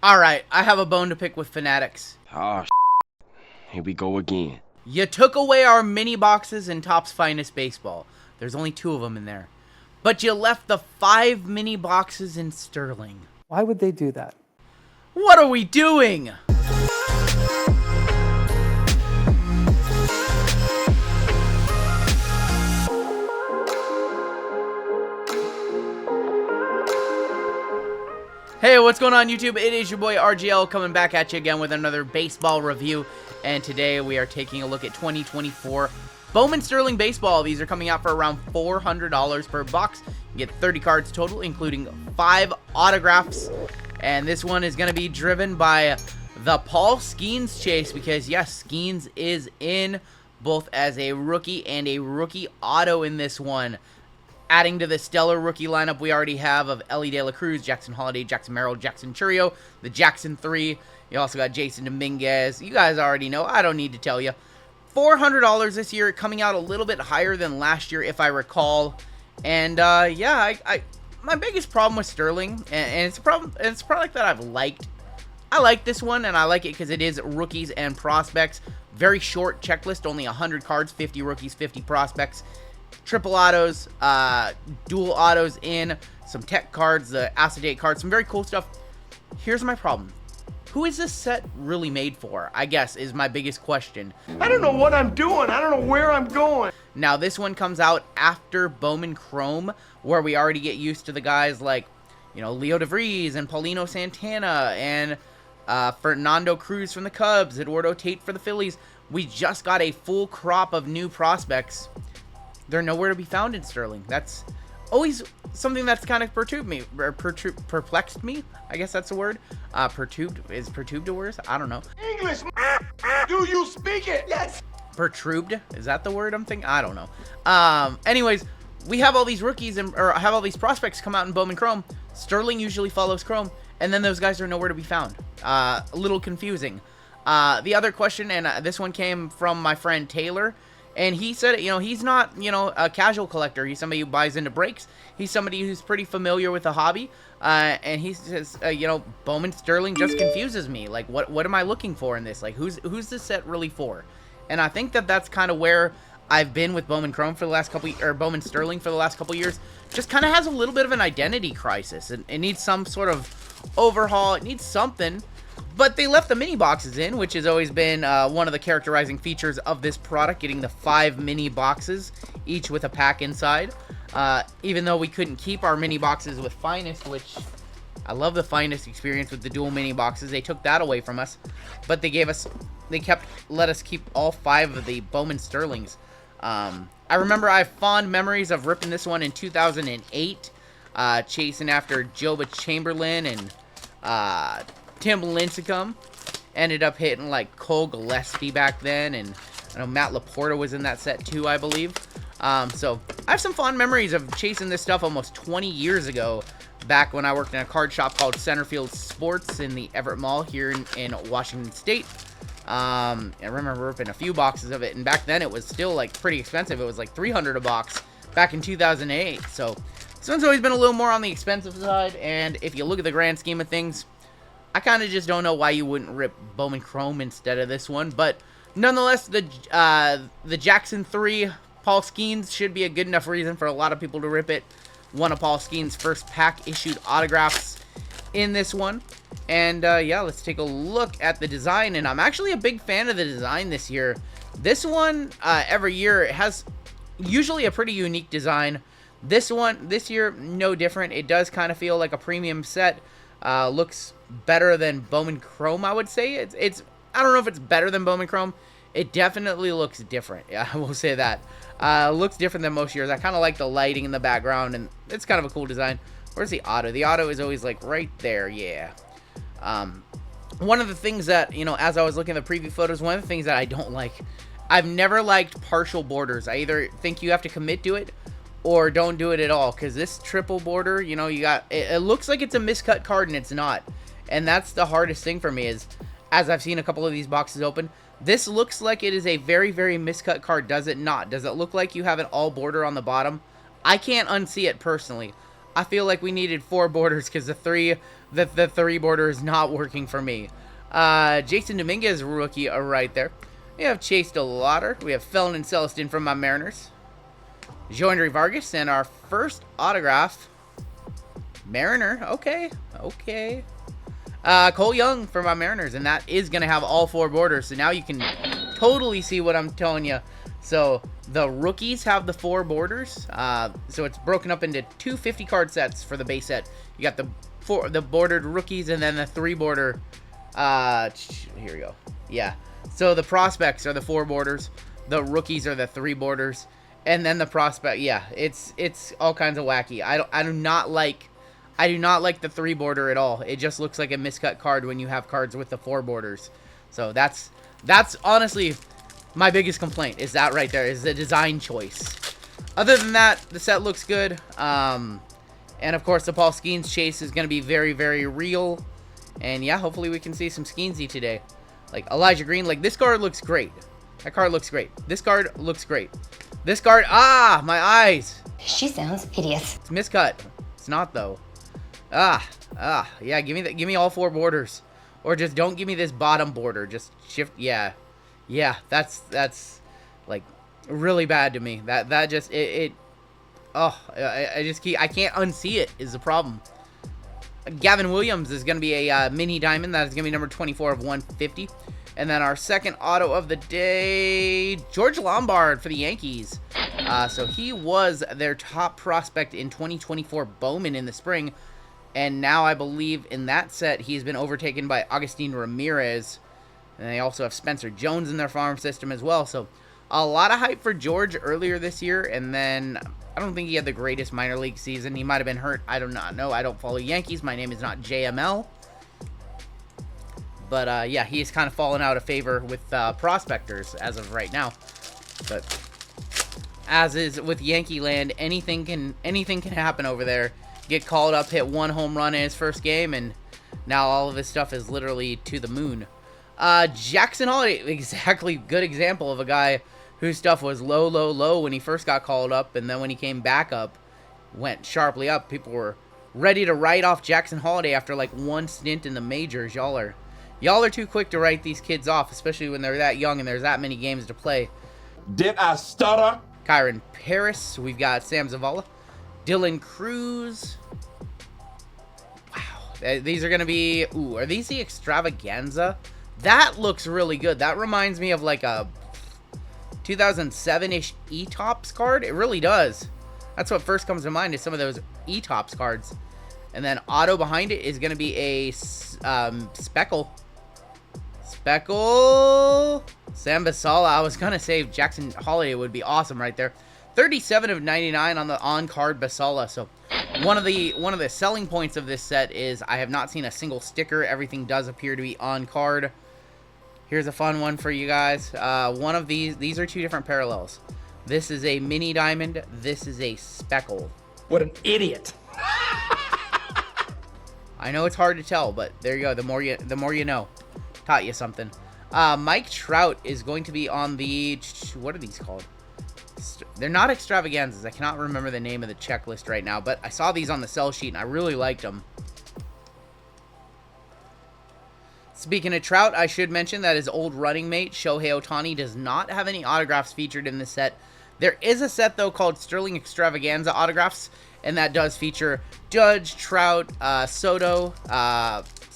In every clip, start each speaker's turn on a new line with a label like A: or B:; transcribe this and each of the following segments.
A: Alright, I have a bone to pick with Fanatics.
B: Oh, here we go again.
A: You took away our mini boxes in Topps Finest Baseball. There's only 2 of them in there. But you left the 5 mini boxes in Sterling.
C: Why would they do that?
A: What are we doing? Hey, what's going on YouTube? It is your boy RGL coming back at you again with another baseball review. And today we are taking a look at 2024 Bowman Sterling Baseball. These are coming out for around $400 per box. You get 30 cards total, including 5 autographs. And this one is going to be driven by the Paul Skenes chase because, yes, Skenes is in both as a rookie and a rookie auto in this one. Adding to the stellar rookie lineup we already have of Ellie De La Cruz, Jackson Holiday, Jackson Merrill, Jackson Churio, the Jackson 3. You also got Jason Dominguez. You guys already know. I don't need to tell you. $400 this year, coming out a little bit higher than last year, if I recall. And yeah, my biggest problem with Sterling, and it's a problem, it's a product that I've liked. I like this one, and I like it because it is rookies and prospects. Very short checklist, only 100 cards, 50 rookies, 50 prospects. Triple autos, dual autos in, some tech cards, the acetate cards, some very cool stuff. Here's my problem. Who is this set really made for, I guess, is my biggest question.
D: I don't know what I'm doing. I don't know where I'm going.
A: Now, this one comes out after Bowman Chrome, where we already get used to the guys like, you know, Leo DeVries and Paulino Santana and Fernando Cruz from the Cubs, Eduardo Tate for the Phillies. We just got a full crop of new prospects. They're nowhere to be found in Sterling. That's always something that's kind of perplexed me. I guess that's the word. Is perturbed a word? I don't know.
D: English, do you speak it? Yes.
A: Perturbed? Is that the word I'm thinking? I don't know. Anyways, we have all these rookies or have all these prospects come out in Bowman Chrome. Sterling usually follows Chrome, and then those guys are nowhere to be found. A little confusing. The other question, and this one came from my friend Taylor. And he said, you know, he's not, you know, a casual collector. He's somebody who buys into breaks. He's somebody who's pretty familiar with the hobby. And he says, you know, Bowman Sterling just confuses me. Like, what am I looking for in this? Like, who's this set really for? And I think that that's kind of where I've been with Bowman Chrome for the last couple, or Bowman Sterling for the last couple years. Just kind of has a little bit of an identity crisis. It needs some sort of overhaul. It needs something. But they left the mini boxes in, which has always been one of the characterizing features of this product, getting the 5 mini boxes, each with a pack inside. Even though we couldn't keep our mini boxes with Finest, which I love the Finest experience with the dual mini boxes. They took that away from us, but let us keep all 5 of the Bowman Sterlings. I remember I have fond memories of ripping this one in 2008, chasing after Joba Chamberlain and Tim Lincecum. Ended up hitting like Cole Gillespie back then, and I know Matt Laporta was in that set too, I believe. So I have some fond memories of chasing this stuff almost 20 years ago, back when I worked in a card shop called Centerfield Sports in the Everett Mall here in Washington State. I remember ripping a few boxes of it, and back then it was still like pretty expensive. It was like $300 a box back in 2008. So this one's always been a little more on the expensive side, and if you look at the grand scheme of things, I kind of just don't know why you wouldn't rip Bowman Chrome instead of this one. But nonetheless, the Jackson 3 Paul Skenes should be a good enough reason for a lot of people to rip it. One of Paul Skenes' first pack issued autographs in this one. And yeah, let's take a look at the design. And I'm actually a big fan of the design this year. This one, every year, it has usually a pretty unique design. This year, no different. It does kind of feel like a premium set. Looks better than Bowman Chrome, I would say. It's I don't know if it's better than Bowman Chrome. It definitely looks different. Yeah, I will say that. Looks different than most years. I kind of like the lighting in the background, and it's kind of a cool design. Where's the auto? The auto is always like right there. Yeah. One of the things that, you know, as I was looking at the preview photos, one of the things that I don't like, I've never liked partial borders. I either think you have to commit to it or don't do it at all, because this triple border, you know, it looks like it's a miscut card, and it's not. And that's the hardest thing for me, is as I've seen a couple of these boxes open, this looks like it is a very, very miscut card. Does it not? Does it look like you have an all border on the bottom? I can't unsee it personally. I feel like we needed 4 borders because the 3 border is not working for me. Jason Dominguez rookie right there. We have Chase DeLauder. We have Felon and Celestin from my Mariners. Joandre Vargas, and our first autograph, Mariner. Okay. Cole Young for my Mariners, and that is going to have all 4 borders. So now you can totally see what I'm telling you. So the rookies have the 4 borders. So it's broken up into 2 50-card sets for the base set. You got the bordered rookies and then the 3 border. Here we go. Yeah. So the prospects are the 4 borders. The rookies are the 3 borders. And then the prospect, yeah, it's all kinds of wacky. I do not like the 3 border at all. It just looks like a miscut card when you have cards with the 4 borders. So that's honestly my biggest complaint, is that right there, is the design choice. Other than that, the set looks good. And of course, the Paul Skenes chase is going to be very, very real. And yeah, hopefully we can see some Skenesy today. Like Elijah Green, like this card looks great. That card looks great. This card looks great. This card, my eyes.
C: She sounds hideous.
A: It's miscut. It's not though. Yeah, give me all 4 borders. Or just don't give me this bottom border. Just shift, yeah, that's like really bad to me. That just, I can't unsee it is the problem. Gavin Williams is going to be a mini diamond. That is going to be number 24 of 150. And then our second auto of the day, George Lombard for the Yankees. So he was their top prospect in 2024 Bowman in the spring. And now I believe in that set, he's been overtaken by Agustin Ramirez. And they also have Spencer Jones in their farm system as well. So a lot of hype for George earlier this year. And then I don't think he had the greatest minor league season. He might have been hurt. I do not know. I don't follow Yankees. My name is not JML. But yeah, he's kind of fallen out of favor with prospectors as of right now. But as is with Yankee Land, anything can happen over there. Get called up, hit 1 home run in his first game, and now all of his stuff is literally to the moon. Jackson Holiday, exactly good example of a guy whose stuff was low when he first got called up, and then when he came back up, went sharply up. People were ready to write off Jackson Holiday after like 1 stint in the majors. Y'all are too quick to write these kids off, especially when they're that young and there's that many games to play.
D: Did I stutter?
A: Kyron Paris. We've got Sam Zavala. Dylan Cruz. Wow. These are going to be... Ooh, are these the Extravaganza? That looks really good. That reminds me of like a 2007-ish E-Tops card. It really does. That's what first comes to mind is some of those E-Tops cards. And then auto behind it is going to be a Speckle. Sam Basala. I was going to say Jackson Holiday would be awesome right there. 37 of 99 on the on-card Basala. So one of the selling points of this set is I have not seen a single sticker. Everything does appear to be on-card. Here's a fun one for you guys. One of these are 2 different parallels. This is a mini diamond. This is a Speckle.
D: What an idiot.
A: I know it's hard to tell, but there you go. The more you know. Taught you something. Mike Trout is going to be on the... What are these called? They're not extravaganzas. I cannot remember the name of the checklist right now, but I saw these on the sell sheet, and I really liked them. Speaking of Trout, I should mention that his old running mate, Shohei Ohtani, does not have any autographs featured in this set. There is a set, though, called Sterling Extravaganza Autographs, and that does feature Judge, Trout, Soto,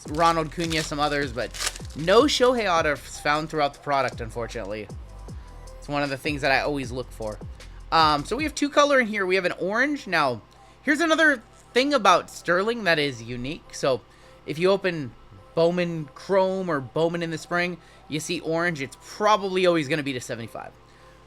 A: Ronald Cunha, some others, but no Shohei autographs found throughout the product, unfortunately. It's one of the things that I always look for. So we have 2 color in here. We have an orange. Now, here's another thing about Sterling that is unique. So if you open Bowman Chrome or Bowman in the spring, you see orange. It's probably always going to be to 75.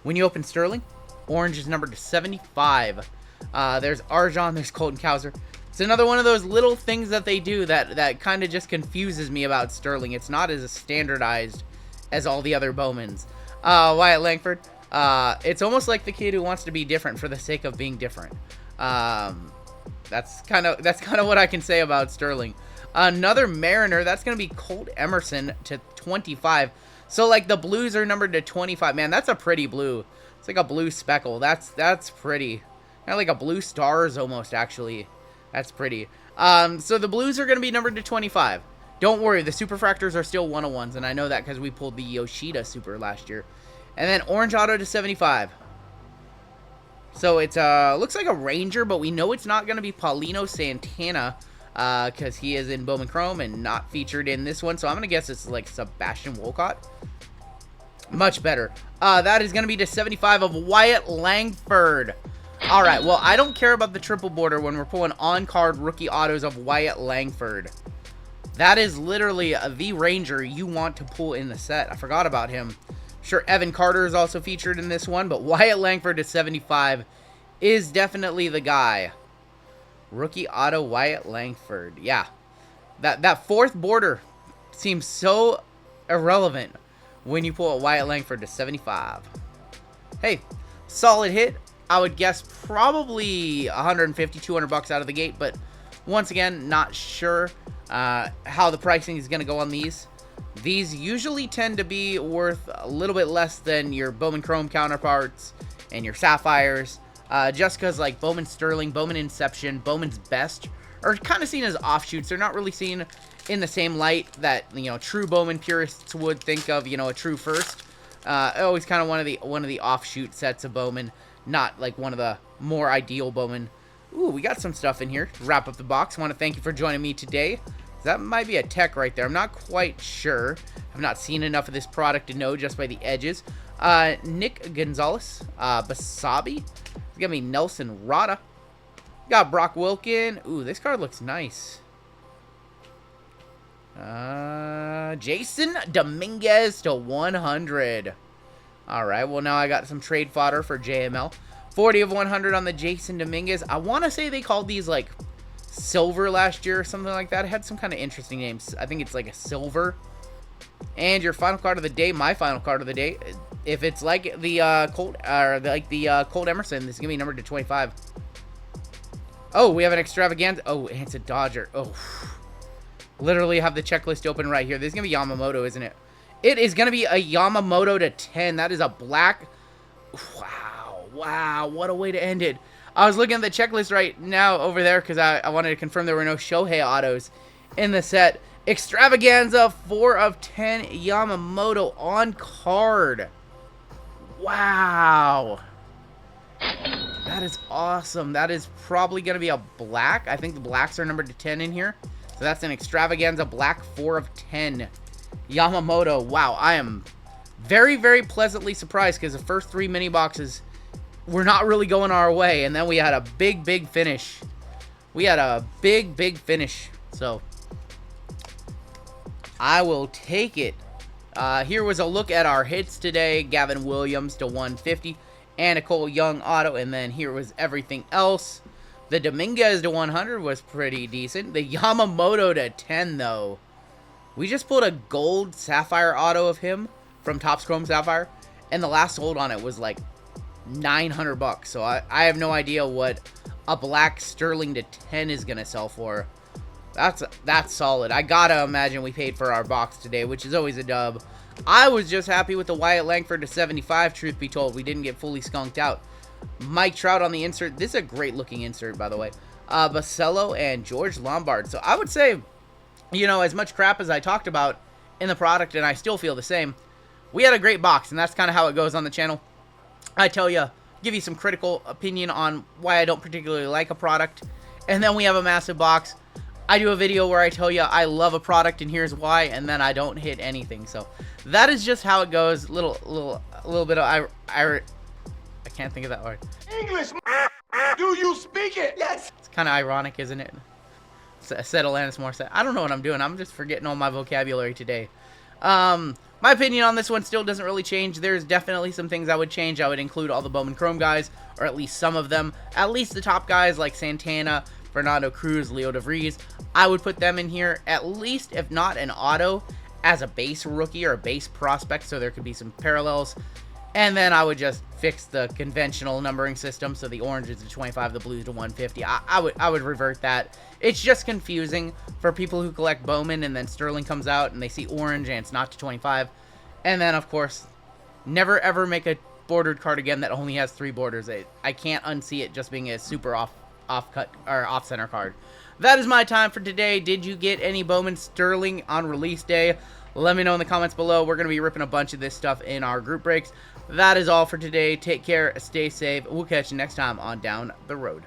A: When you open Sterling, orange is numbered to 75. There's Arjon. There's Colton Cowser. It's another one of those little things that they do that kind of just confuses me about Sterling. It's not as standardized as all the other Bowmans. Wyatt Langford. It's almost like the kid who wants to be different for the sake of being different. That's kind of what I can say about Sterling. Another Mariner, that's going to be Colt Emerson to 25. So like the blues are numbered to 25. Man, that's a pretty blue. It's like a blue speckle. That's pretty. Kind of like a blue stars almost, actually. That's pretty. So the blues are going to be numbered to 25. Don't worry, the superfractors are still 101s, and I know that because we pulled the Yoshida super last year. And then orange auto to 75. So it's looks like a Ranger, but we know it's not going to be Paulino Santana because he is in Bowman Chrome and not featured in this one. So I'm going to guess it's like Sebastian Wolcott. Much better. That is going to be to 75 of Wyatt Langford. All right, well, I don't care about the triple border when we're pulling on-card rookie autos of Wyatt Langford. That is literally the Ranger you want to pull in the set. I forgot about him. Sure, Evan Carter is also featured in this one, but Wyatt Langford to 75 is definitely the guy. Rookie auto Wyatt Langford. Yeah, that fourth border seems so irrelevant when you pull a Wyatt Langford to 75. Hey, solid hit. I would guess probably 150, 200 bucks out of the gate, but once again, not sure how the pricing is going to go on these. These usually tend to be worth a little bit less than your Bowman Chrome counterparts and your Sapphires, just because like Bowman Sterling, Bowman Inception, Bowman's Best are kind of seen as offshoots. They're not really seen in the same light that, you know, true Bowman purists would think of, you know, a true first. Always kind of one of the offshoot sets of Bowman. Not like one of the more ideal Bowman. Ooh, we got some stuff in here to wrap up the box. I want to thank you for joining me today. That might be a tech right there. I'm not quite sure. I've not seen enough of this product to know just by the edges. Nick Gonzalez, Basabi. It's going to be Nelson Rada. Got Brock Wilkin. Ooh, this card looks nice. Jason Dominguez to 100. All right, well, now I got some trade fodder for JML. 40 of 100 on the Jason Dominguez. I want to say they called these, like, silver last year or something like that. It had some kind of interesting names. I think it's, like, a silver. And your final card of the day, my final card of the day, if it's like the Colt Emerson, this is going to be numbered to 25. Oh, we have an extravaganza. Oh, it's a Dodger. Oh, literally have the checklist open right here. This is going to be Yamamoto, isn't it? It is going to be a Yamamoto to 10. That is a black. Wow, what a way to end it. I was looking at the checklist right now over there because I wanted to confirm there were no Shohei autos in the set. Extravaganza, 4 of 10 Yamamoto on card. Wow. That is awesome. That is probably going to be a black. I think the blacks are numbered to 10 in here. So that's an Extravaganza black, 4 of 10. Yamamoto. Wow, I am very, very pleasantly surprised because the first 3 mini boxes were not really going our way, and then we had a big, big finish. We had a big, big finish. So I will take it. Here was a look at our hits today. Gavin Williams to 150, and Nicole Young auto, and then here was everything else. The Dominguez to 100 was pretty decent. The Yamamoto to 10, though. We just pulled a gold Sapphire auto of him from Topps Chrome Sapphire, and the last sold on it was like 900 bucks. So I have no idea what a black Sterling to 10 is going to sell for. That's solid. I gotta imagine we paid for our box today, which is always a dub. I was just happy with the Wyatt Langford to 75, truth be told. We didn't get fully skunked out. Mike Trout on the insert. This is a great looking insert, by the way. Basello and George Lombard. So I would say, you know, as much crap as I talked about in the product, and I still feel the same, we had a great box, and that's kind of how it goes on the channel. I tell you, give you some critical opinion on why I don't particularly like a product, and then we have a massive box. I do a video where I tell you I love a product and here's why, and then I don't hit anything. So that is just how it goes. A little bit of I can't think of that word.
D: English, do you speak it? Yes.
A: It's kind of ironic, isn't it? Said Alanis Morissette. I don't know what I'm doing. I'm just forgetting all my vocabulary today. My opinion on this one still doesn't really change. There's definitely some things I would change. I would include all the Bowman Chrome guys, or at least some of them. At least the top guys like Santana, Fernando Cruz, Leo DeVries. I would put them in here, at least, if not an auto, as a base rookie or a base prospect, so there could be some parallels. And then I would just fix the conventional numbering system, so the orange is to 25, the blues to 150. I would revert that. It's just confusing for people who collect Bowman, and then Sterling comes out, and they see orange, and it's not to 25. And then, of course, never ever make a bordered card again that only has 3 borders. I can't unsee it just being a super off-cut or off-center card. That is my time for today. Did you get any Bowman Sterling on release day? Let me know in the comments below. We're going to be ripping a bunch of this stuff in our group breaks. That is all for today. Take care. Stay safe. We'll catch you next time on Down the Road.